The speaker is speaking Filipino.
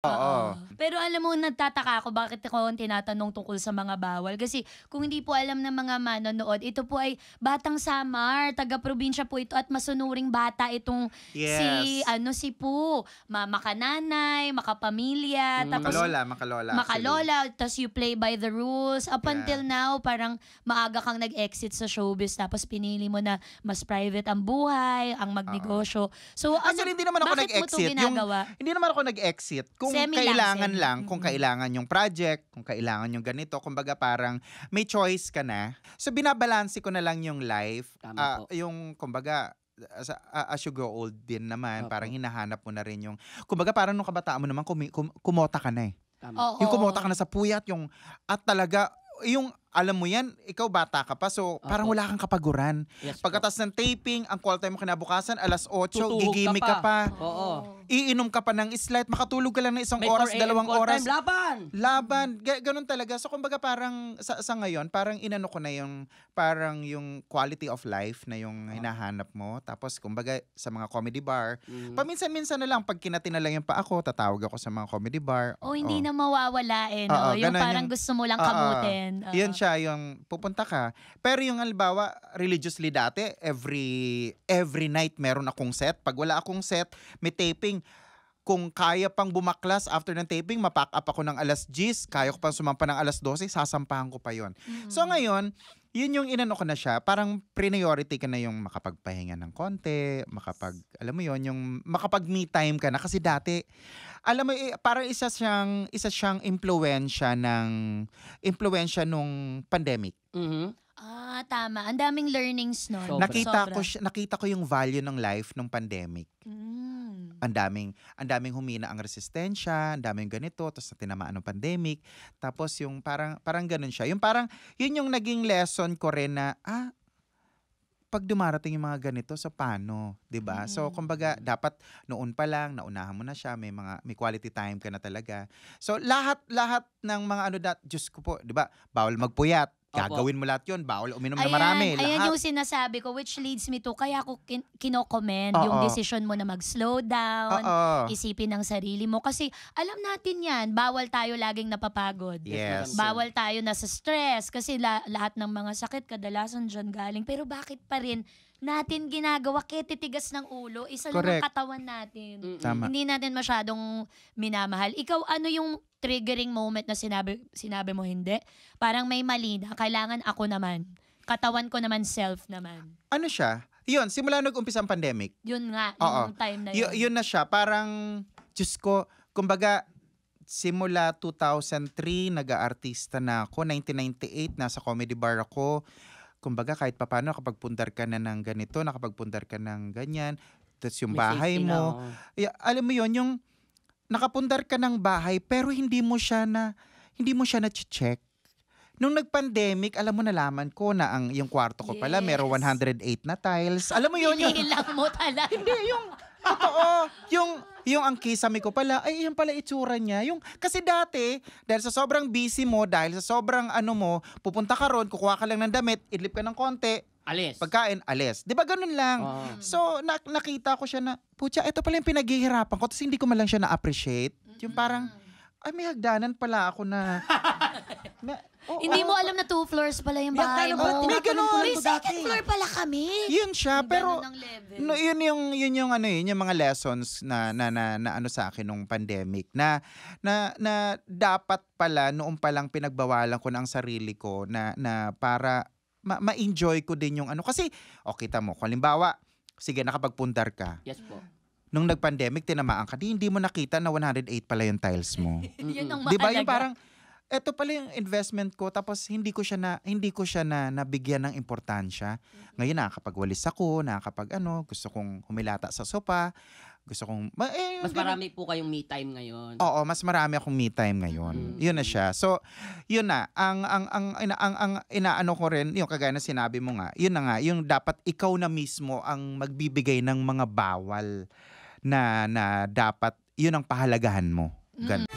Oo. Pero alam mo, nagtataka ako bakit ako tinatanong tungkol sa mga bawal. Kasi kung hindi po alam ng mga manonood, ito po ay Batang Samar, taga-probinsya po ito at masunuring bata itong si Yes. si Poo, makananay, makapamilya, tapos Makalola actually. makalola, tapos you play by the rules. Up until Yeah. now, parang maaga kang nag-exit sa showbiz tapos pinili mo na mas private ang buhay, ang magnegosyo. So Actually, hindi naman ako bakit mo to nag-exit. ginagawa? Hindi naman ako nag-exit. Kung Semi lang, kailangan semi. lang, kung kailangan yung project, kung kailangan yung ganito, kumbaga parang may choice ka na. So binabalanse ko na lang yung life. Tama po. Yung kumbaga, as you grow old din naman, Opo. parang hinahanap mo na rin yung, kumbaga parang nung kabataan mo naman, kumota ka na eh. Tama. Oo. Yung kumota ka na sa puyat, at talaga, yung alam mo yan, ikaw bata ka pa, so parang Opo. wala kang kapaguran. Yes po. Pagkatas ng taping, ang call time mo kinabukasan, alas 8, Tutuhog gigimik ka pa. Oo. Iinom ka pa ng slide, makatulog ka lang ng isang May oras, 4 AM dalawang call oras. time, laban! Laban, ganun talaga. So kumbaga parang sa ngayon, parang inano ko na yung parang yung quality of life na yung hinahanap mo. Tapos kumbaga sa mga comedy bar, paminsan-minsan na lang pag kinati na lang yung pa ako, tatawag ako sa mga comedy bar. Hindi na mawawala no? Oo, Yung ganun parang yung- gusto mo lang Oo. kamutin. Oo. Yun siya, yung pupunta ka. Pero yung halimbawa, religiously dati, every night meron akong set. Pag wala akong set, may taping. Kung kaya pang bumaklas after ng taping, mapack up ako ng alas 10, kaya ko pang sumampa ng alas 12, sasampahan ko pa yon. So ngayon, yun yung inano ko na siya, parang priority ka na yung makapagpahinga ng konti, alam mo yon, yung makapag me time ka na. Kasi dati, alam mo, parang isa siyang impluwensya nung pandemic. Tama. Ang daming learnings nun. Sobra. Nakita ko yung value ng life nung pandemic. Mm. Ang daming humina ang resistensya, ang daming ganito, tapos tinamaan ng pandemic. Tapos yung parang ganun siya. Yung parang, yun yung naging lesson ko rin na, pag dumarating yung mga ganito, so paano? 'Di ba? So, kumbaga, dapat noon pa lang, naunahan mo na siya, may quality time ka na talaga. So, lahat ng mga Diyos ko po, 'di ba? Bawal magpuyat. Gagawin mo lahat yun. Bawal uminom na marami. Ayan Lahat. yung sinasabi ko, which leads me to, kaya ko kino-commend yung decision mo na mag-slow down, isipin ang sarili mo. Kasi alam natin yan, bawal tayo laging napapagod. Yes. Bawal tayo nasa stress kasi lahat ng mga sakit kadalasan dyan galing. Pero bakit pa rin natin ginagawa kaya titigas ng ulo? Isa lang ang Correct. katawan natin. Tama. Hindi natin masyadong minamahal. Ikaw, ano yung triggering moment na sinabi mo hindi? Parang may mali na, kailangan ako naman. Katawan ko naman, self naman. Ano siya? Yun, simula nag-umpisa ang pandemic. Yun nga, Oo. yung time na yun. Yun na siya. Parang, Diyos ko, kumbaga, simula 2003, nag-aartista na ako. 1998, nasa comedy bar ako. Kumbaga, kahit papano, nakapagpundar ka na ng ganito, nakapagpundar ka ng ganyan. Tapos yung May bahay safety na, mo. Alam mo yun, yung nakapundar ka ng bahay, pero hindi mo siya na-check. Nung nag-pandemic, alam mo, nalaman ko na yung kwarto ko pala, Yes. meron 108 na tiles. Alam mo yun, yung Hinihilang mo talaga. hindi, totoo. Yung ang kisame ko pala, ay yan pala itsura niya. Kasi dati, dahil sa sobrang busy mo, dahil sa sobrang pupunta ka ron, kukuha ka lang ng damit, idlip ka ng konti, Alis. pagkain, alis. Di ba ganun lang? So, nakita ko siya na, putya, ito pala yung pinaghihirapan ko, tapos hindi ko man lang siya na-appreciate. Yung parang, ay, may hagdanan pala ako na... Hindi mo alam na 2 floors pala yung bahay mo. may ganun. May second floor pala kami. Yun siya, pero... Ganun ang level. No, yun yung mga lessons na sa akin nung pandemic na dapat pala noong palang pinagbawalan ko ng sarili ko na para ma-enjoy ko din yung kasi kita mo, halimbawa, sige, nakapagpundar ka. Yes po. Nung nag-pandemic, tinamaan ka, hindi mo nakita na 108 pala yung tiles mo. Yun ang Di ba? mahalaga. Yung parang, eto pala yung investment ko, tapos hindi ko siya na nabigyan ng importansya. Ngayon nakakapagwalis ako, gusto kong humilata sa sopa, gusto kong... Mas marami po kayong me time ngayon. Oo, mas marami akong me time ngayon. Yun na siya. So, yun na. Ang inaano ko rin, yung kagaya na sinabi mo nga, yun na nga, yung dapat ikaw na mismo ang magbibigay ng mga bawal na dapat, yun ang pahalagahan mo. Ganun.